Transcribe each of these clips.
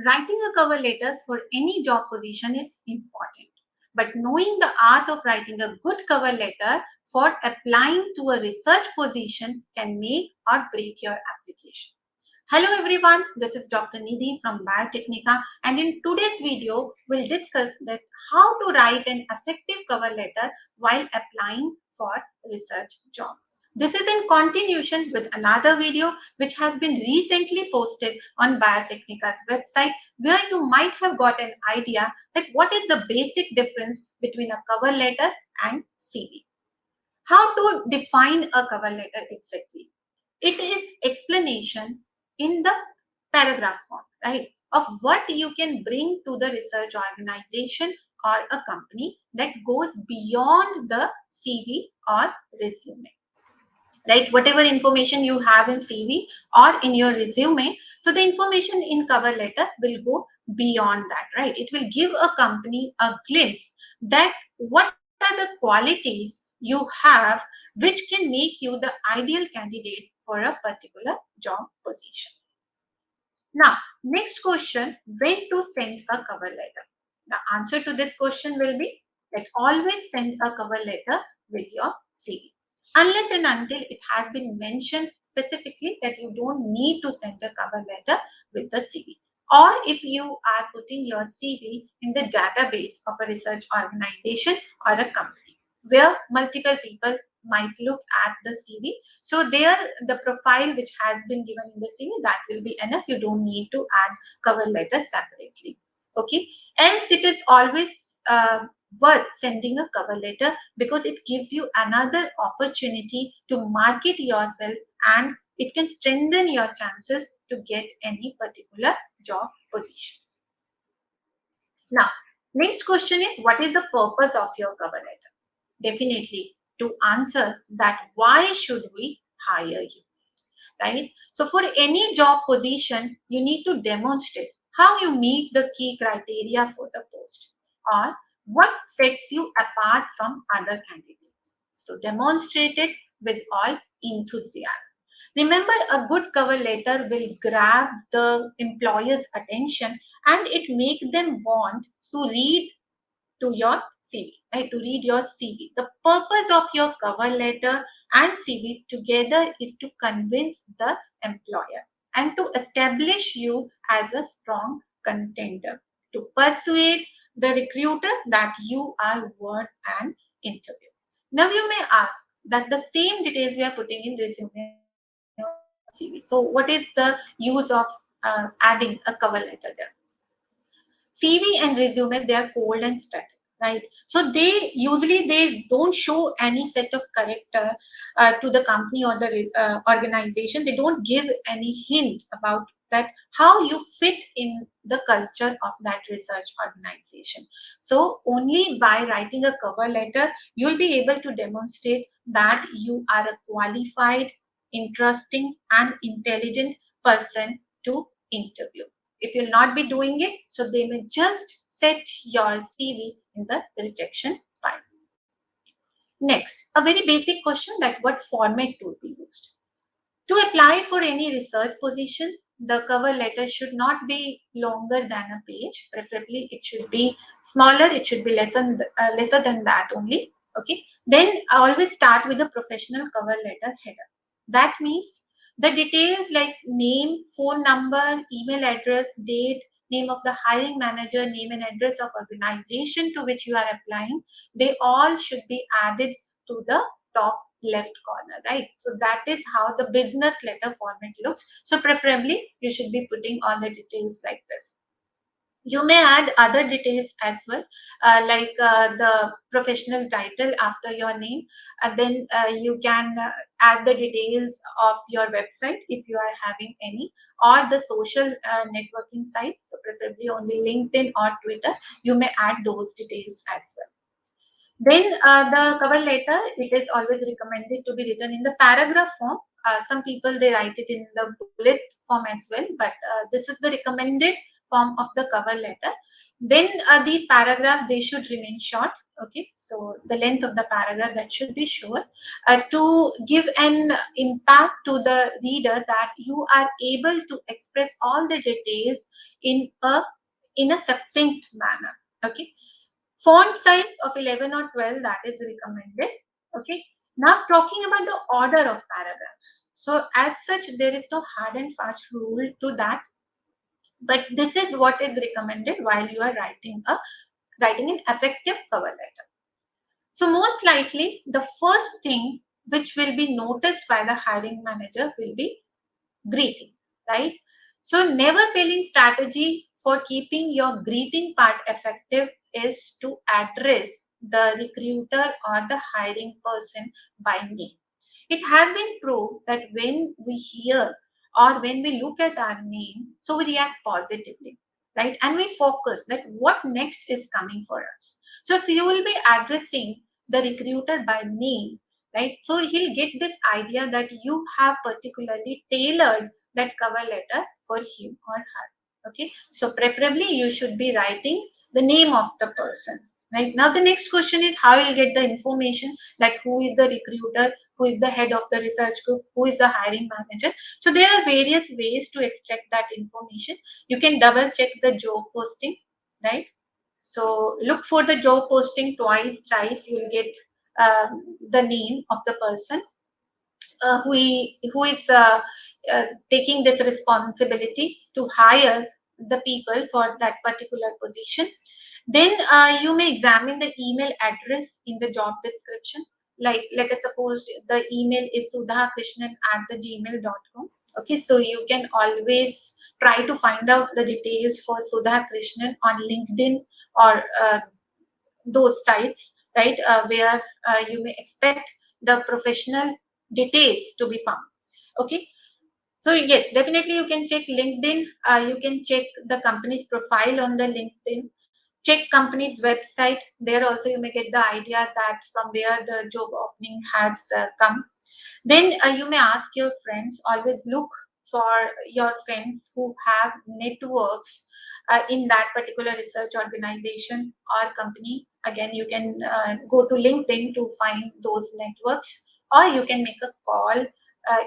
Writing a cover letter for any job position is important, but knowing the art of writing a good cover letter for applying to a research position can make or break your application. Hello everyone, this is Dr. Nidhi from Biotechnica, and in today's video, we'll discuss that how to write an effective cover letter while applying for research job. This is in continuation with another video which has been recently posted on Biotechnica's website, where you might have got an idea that what is the basic difference between a cover letter and CV. How to define a cover letter exactly? It is explanation in the paragraph form, right, of what you can bring to the research organization or a company that goes beyond the CV or resume. Right, whatever information you have in CV or in your resume, so the information in cover letter will go beyond that, right? It will give a company a glimpse that what are the qualities you have which can make you the ideal candidate for a particular job position. Now, next question, when to send a cover letter? The answer to this question will be that always send a cover letter with your CV. Unless and until it has been mentioned specifically that you don't need to send a cover letter with the CV. Or if you are putting your CV in the database of a research organization or a company where multiple people might look at the CV. So there, the profile which has been given in the CV, that will be enough. You don't need to add cover letter separately. Okay. Else it is always worth sending a cover letter because it gives you another opportunity to market yourself and it can strengthen your chances to get any particular job position. Now, next question is, what is the purpose of your cover letter? Definitely to answer that why should we hire you, right? So for any job position, you need to demonstrate how you meet the key criteria for the post or what sets you apart from other candidates. So demonstrate it with all enthusiasm. Remember, a good cover letter will grab the employer's attention and it make them want to read to your CV, right? To read your CV. The purpose of your cover letter and CV together is to convince the employer and to establish you as a strong contender, to persuade the recruiter that you are worth an interview. Now you may ask that the same details we are putting in resume or CV. So what is the use of adding a cover letter there? CV and resumes, they are cold and static, right? So they don't show any set of character to the company or the organization. They don't give any hint about that how you fit in the culture of that research organization. So only by writing a cover letter, you'll be able to demonstrate that you are a qualified, interesting, and intelligent person to interview. If you'll not be doing it, so they may just set your CV in the rejection pile. Next, a very basic question, that what format to be used. To apply for any research position, the cover letter should not be longer than a page. Preferably, it should be smaller. It should be lesser than that only. Okay. Then always start with a professional cover letter header. That means the details like name, phone number, email address, date, name of the hiring manager, name and address of organization to which you are applying, they all should be added to the top left corner, right? So that is how the business letter format looks. So preferably you should be putting all the details like this. You may add other details as well, like the professional title after your name, and then you can add the details of your website if you are having any, or the social networking sites, so preferably only LinkedIn or Twitter. You may add those details as well. Then the cover letter, it is always recommended to be written in the paragraph form. Some people, they write it in the bullet form as well, but this is the recommended form of the cover letter. Then these paragraphs, they should remain short. Okay, So the length of the paragraph that should be sure to give an impact to the reader that you are able to express all the details in a succinct manner. Okay. Font size of 11 or 12, that is recommended. Okay. Now talking about the order of paragraphs. So as such, there is no hard and fast rule to that, but this is what is recommended while you are writing an effective cover letter. So most likely, the first thing which will be noticed by the hiring manager will be greeting, right? So never failing strategy for keeping your greeting part effective is to address the recruiter or the hiring person by name. It has been proved that when we hear or when we look at our name, so we react positively, right? And we focus that what next is coming for us. So if you will be addressing the recruiter by name, right? So he'll get this idea that you have particularly tailored that cover letter for him or her. Okay. So preferably you should be writing the name of the person. Right now, the next question is how you'll get the information that who is the recruiter, who is the head of the research group, who is the hiring manager. So there are various ways to extract that information. You can double check the job posting, right? So look for the job posting twice, thrice. You will get the name of the person who is taking this responsibility to hire the people for that particular position. Then you may examine the email address in the job description. Like let us suppose the email is sudhakrishnan@gmail.com. Okay, so you can always try to find out the details for Sudha Krishnan on LinkedIn or those sites, right, where you may expect the professional details to be found. Okay, so yes, definitely you can check LinkedIn. You can check the company's profile on the LinkedIn. Check company's website. There also you may get the idea that from where the job opening has come. Then you may ask your friends. Always look for your friends who have networks in that particular research organization or company. Again, you can go to LinkedIn to find those networks, or you can make a call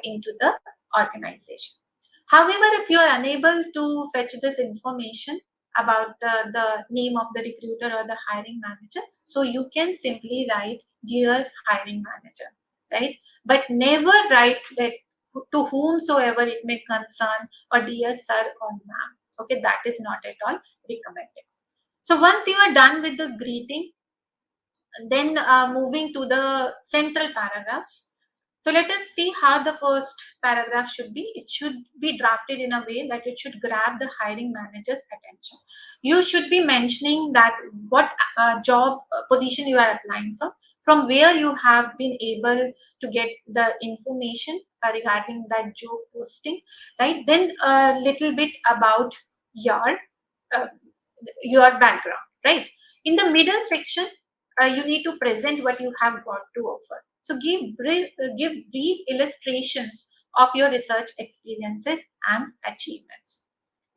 into the organization. However, if you are unable to fetch this information about the name of the recruiter or the hiring manager, so you can simply write dear hiring manager, right? But never write that to whomsoever it may concern or dear sir or ma'am. Okay, that is not at all recommended. So once you are done with the greeting, then moving to the central paragraphs. So let us see how the first paragraph should be. It should be drafted in a way that it should grab the hiring manager's attention. You should be mentioning that what job position you are applying from where you have been able to get the information regarding that job posting, right? Then a little bit about your uh, your background, right? In the middle section, you need to present what you have got to offer. So give brief illustrations of your research experiences and achievements.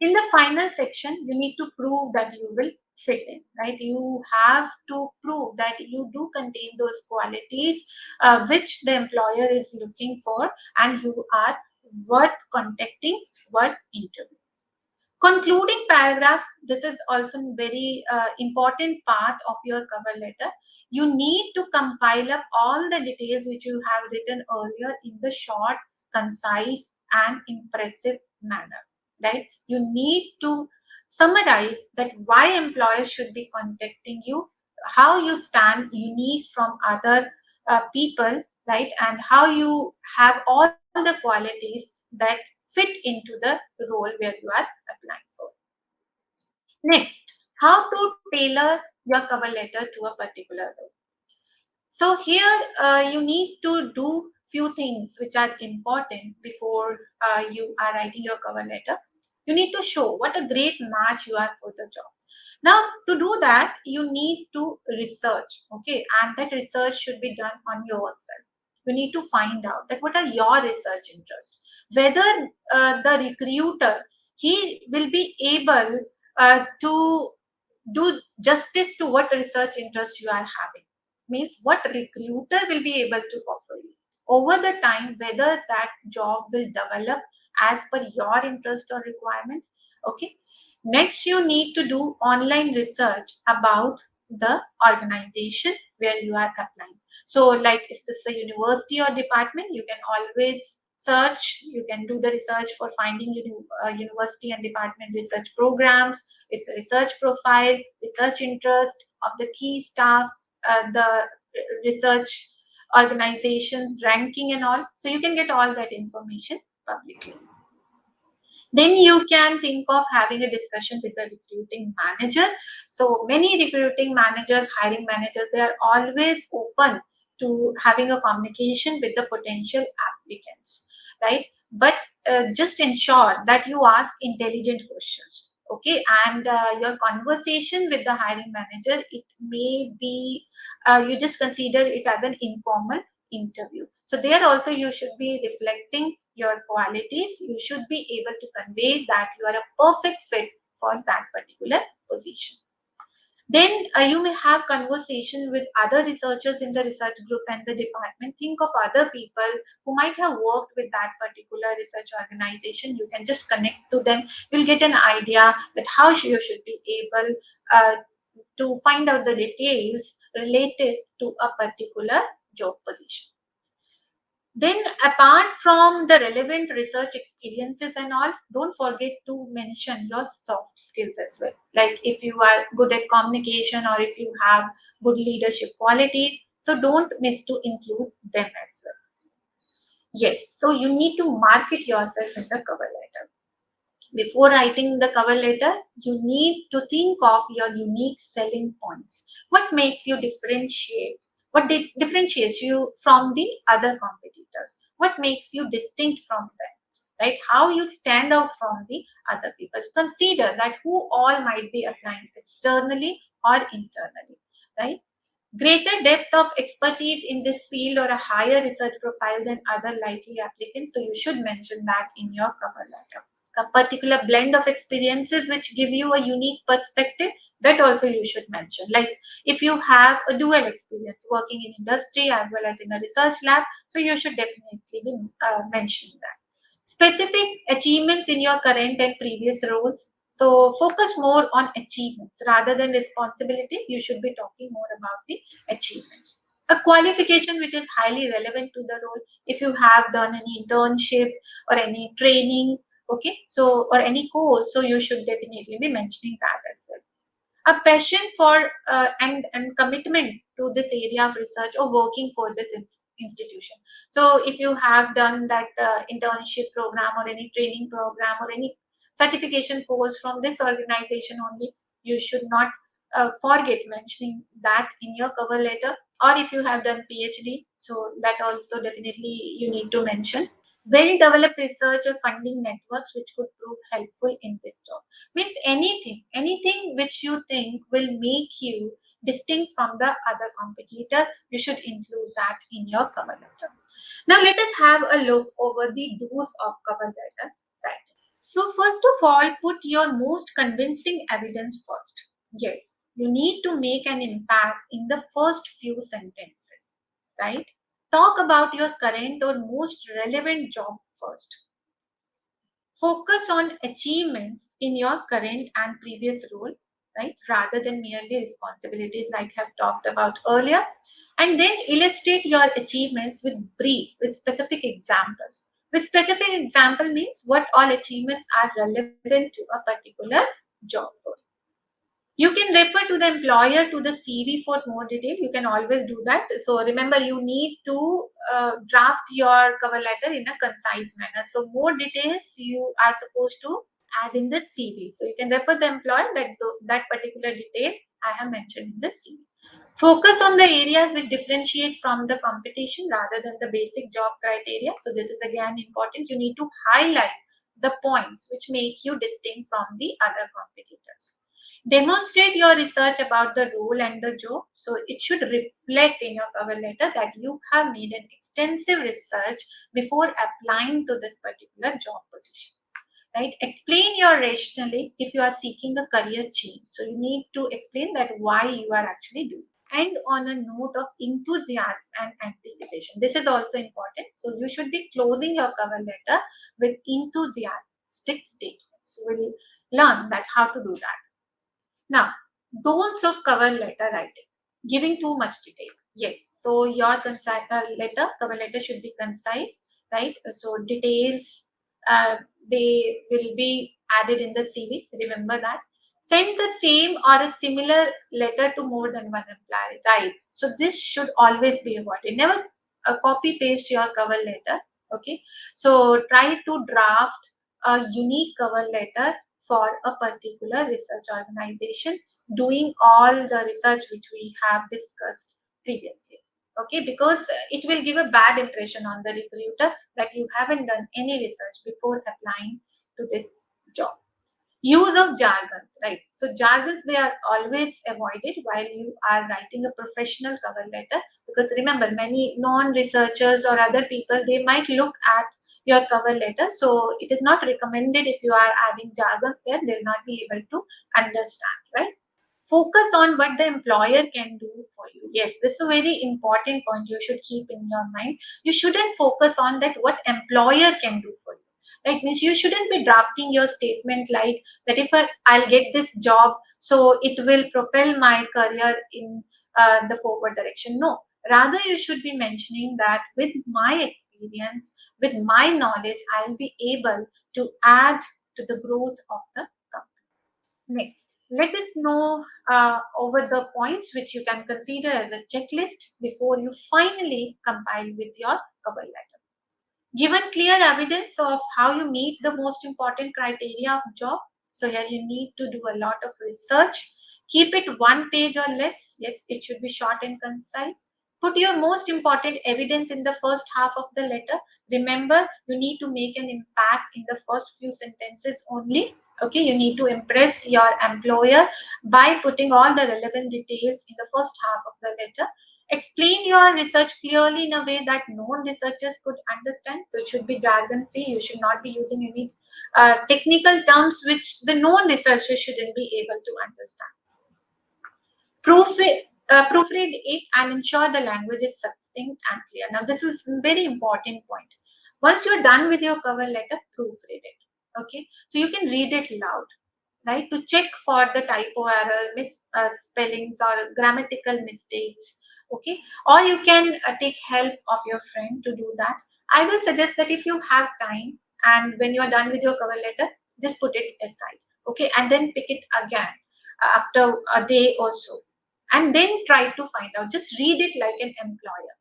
In the final section, you need to prove that you will fit in, right? You have to prove that you do contain those qualities which the employer is looking for, and you are worth contacting, worth interviewing. Concluding paragraph, this is also a very important part of your cover letter. You need to compile up all the details which you have written earlier in the short, concise, and impressive manner, right? You need to summarize that why employers should be contacting you, how you stand unique from other people, right? And how you have all the qualities that fit into the role where you are applying for. Next, how to tailor your cover letter to a particular role. So here you need to do few things which are important before you are writing your cover letter. You need to show what a great match you are for the job. Now, to do that, you need to research, okay, and that research should be done on yourself. You need to find out that what are your research interests, whether the recruiter he will be able to do justice to what research interest you are having. means what recruiter will be able to offer you. Over the time, whether that job will develop as per your interest or requirement. Okay. Next, you need to do online research about the organization where you are applying. So, like if this is a university or department, you can always search, you can do the research for finding university and department research programs, its research profile, research interest of the key staff, the research organizations ranking and all. So you can get all that information publicly. Then you can think of having a discussion with the recruiting manager. So many recruiting managers, hiring managers, they are always open to having a communication with the potential applicants, right? But just ensure that you ask intelligent questions. Okay, and your conversation with the hiring manager, it may be you just consider it as an informal interview. So there also you should be reflecting your qualities. You should be able to convey that you are a perfect fit for that particular position. Then you may have conversation with other researchers in the research group and the department. Think of other people who might have worked with that particular research organization. You can just connect to them. You'll get an idea that how you should be able to find out the details related to a particular job position. Then, apart from the relevant research experiences and all, don't forget to mention your soft skills as well. Like if you are good at communication or if you have good leadership qualities, so don't miss to include them as well. Yes, so you need to market yourself in the cover letter. Before writing the cover letter, you need to think of your unique selling points. What makes you differentiate? What differentiates you from the other competitors? What makes you distinct from them? Right? How you stand out from the other people. Consider that who all might be applying externally or internally. Right? Greater depth of expertise in this field or a higher research profile than other likely applicants. So you should mention that in your cover letter. A particular blend of experiences which give you a unique perspective, that also you should mention. Like if you have a dual experience working in industry as well as in a research lab, so you should definitely be mentioning that. Specific achievements in your current and previous roles. So focus more on achievements rather than responsibilities. You should be talking more about the achievements. A qualification which is highly relevant to the role. If you have done any internship or any training, okay, so or any course, so you should definitely be mentioning that as well. A passion for and commitment to this area of research or working for this institution. So if you have done that internship program or any training program or any certification course from this organization only, you should not forget mentioning that in your cover letter. Or if you have done PhD, so that also definitely you need to mention. Well developed research or funding networks which could prove helpful in this job. Means anything which you think will make you distinct from the other competitor, you should include that in your cover letter. Now let us have a look over the do's of cover letter writing. So first of all, put your most convincing evidence first. Yes, you need to make an impact in the first few sentences, right? Talk about your current or most relevant job first. Focus on achievements in your current and previous role, right? Rather than merely responsibilities like I have talked about earlier. And then illustrate your achievements with with specific examples. With specific example means what all achievements are relevant to a particular job role. You can refer to the employer to the CV for more detail. You can always do that. So remember, you need to draft your cover letter in a concise manner. So more details you are supposed to add in the CV. So you can refer the employer that particular detail I have mentioned in the CV. Focus on the areas which differentiate from the competition rather than the basic job criteria. So this is again important. You need to highlight the points which make you distinct from the other competitors. Demonstrate your research about the role and the job. So it should reflect in your cover letter that you have made an extensive research before applying to this particular job position. Right? Explain your rationale if you are seeking a career change. So you need to explain that why you are actually doing. end on a note of enthusiasm and anticipation. This is also important. So you should be closing your cover letter with enthusiastic statements. We'll learn that how to do that. Now, don'ts of cover letter writing. Giving too much detail. Yes. So your cover letter should be concise, right? So details, uh, they will be added in the CV. Remember that. Send the same or a similar letter to more than one employer, right? So this should always be avoided. Never copy paste your cover letter. Okay. So try to draft a unique cover letter for a particular research organization, doing all the research which we have discussed previously. Okay, because it will give a bad impression on the recruiter that you haven't done any research before applying to this job. Use of jargons, right? So jargons, they are always avoided while you are writing a professional cover letter, because remember, many non-researchers or other people, they might look at your cover letter. So it is not recommended. If you are adding jargons there, they'll not be able to understand, right? Focus on what the employer can do for you. Yes, this is a very important point you should keep in your mind. You shouldn't focus on that what employer can do for you, right? Means you shouldn't be drafting your statement like that, if I'll get this job, so it will propel my career in the forward direction. No, rather you should be mentioning that with my experience, with my knowledge, I'll be able to add to the growth of the company. Next, let us know over the points which you can consider as a checklist before you finally compile with your cover letter. Given clear evidence of how you meet the most important criteria of job, so here you need to do a lot of research. Keep it one page or less. Yes, it should be short and concise. Put your most important evidence in the first half of the letter. Remember, you need to make an impact in the first few sentences only. Okay, you need to impress your employer by putting all the relevant details in the first half of the letter. Explain your research clearly in a way that non-researchers could understand. So it should be jargon free. You should not be using any technical terms which the non-researchers shouldn't be able to understand. Proofread it and ensure the language is succinct and clear. Now, this is a very important point. Once you're done with your cover letter, proofread it. Okay, so you can read it loud, right? To check for the typo error, misspellings, or grammatical mistakes. Okay, or you can take help of your friend to do that. I will suggest that if you have time and when you are done with your cover letter, just put it aside. Okay, and then pick it again after a day or so, and then try to find out. Just read it like an employer,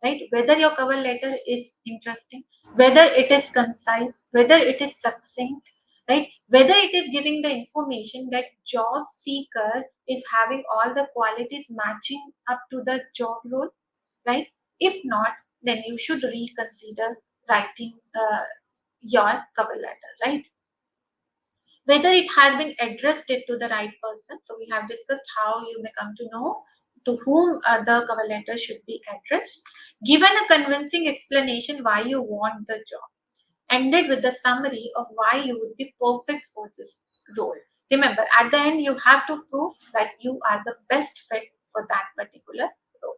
right? Whether your cover letter is interesting, whether it is concise, whether it is succinct, right? Whether it is giving the information that job seeker is having all the qualities matching up to the job role, right? If not, then you should reconsider writing your cover letter, right? Whether it has been addressed it to the right person. So we have discussed how you may come to know to whom the cover letter should be addressed. Given a convincing explanation why you want the job. Ended with the summary of why you would be perfect for this role. Remember, at the end, you have to prove that you are the best fit for that particular role.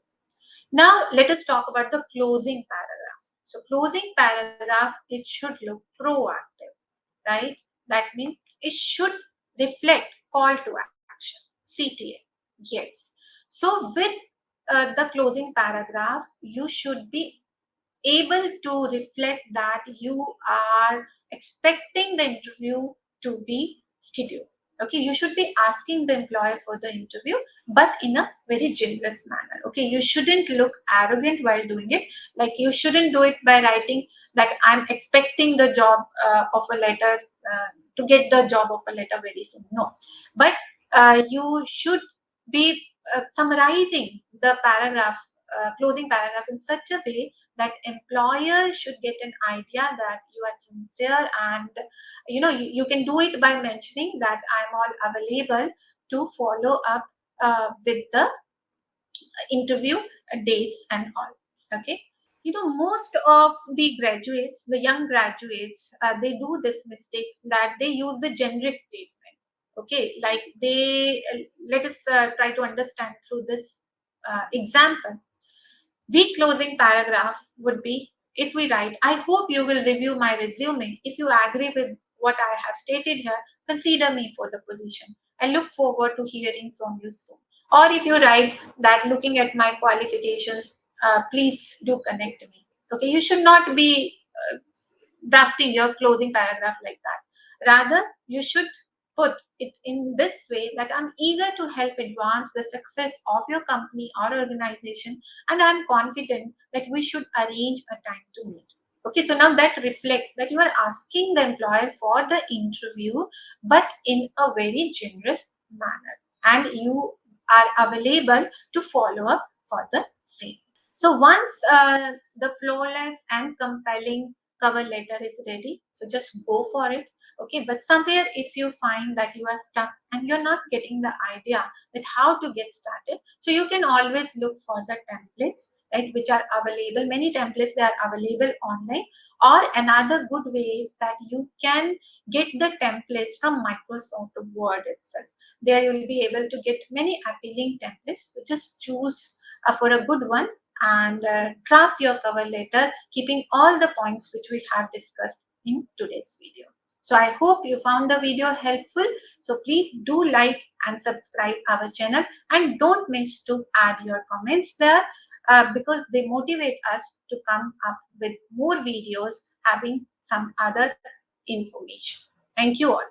Now, let us talk about the closing paragraph. So, closing paragraph, it should look proactive, right? That means it should reflect call to action, CTA. Yes. So, with the closing paragraph, you should be able to reflect that you are expecting the interview to be scheduled. Okay, you should be asking the employer for the interview, but in a very generous manner. Okay, you shouldn't look arrogant while doing it. Like, you shouldn't do it by writing that I'm expecting the job of a letter to get the job of a letter very soon. No, but you should be summarizing the paragraph, closing paragraph in such a way that employer should get an idea that you are sincere, and you can do it by mentioning that I'm all available to follow up with the interview dates and all. Okay, most of the graduates, the young graduates, they do this mistakes that they use the generic statement. Okay, like they let us try to understand through this example, the closing paragraph would be, if we write, I hope you will review my resume. If you agree with what I have stated here, consider me for the position. I look forward to hearing from you soon. Or if you write that looking at my qualifications, please do connect me. Okay, you should not be drafting your closing paragraph like that. Rather, you should put it in this way that I'm eager to help advance the success of your company or organization, and I'm confident that we should arrange a time to meet. Okay, so now that reflects that you are asking the employer for the interview, but in a very generous manner, and you are available to follow up for the same. So once the flawless and compelling cover letter is ready, so just go for it. Okay, but somewhere if you find that you are stuck and you're not getting the idea that how to get started, so you can always look for the templates, right, which are available. Many templates, they are available online. Or another good way is that you can get the templates from Microsoft Word itself. There you will be able to get many appealing templates. So just choose for a good one and draft your cover letter, keeping all the points which we have discussed in today's video. So I hope you found the video helpful. So please do like and subscribe our channel, and don't miss to add your comments there because they motivate us to come up with more videos having some other information. Thank you all.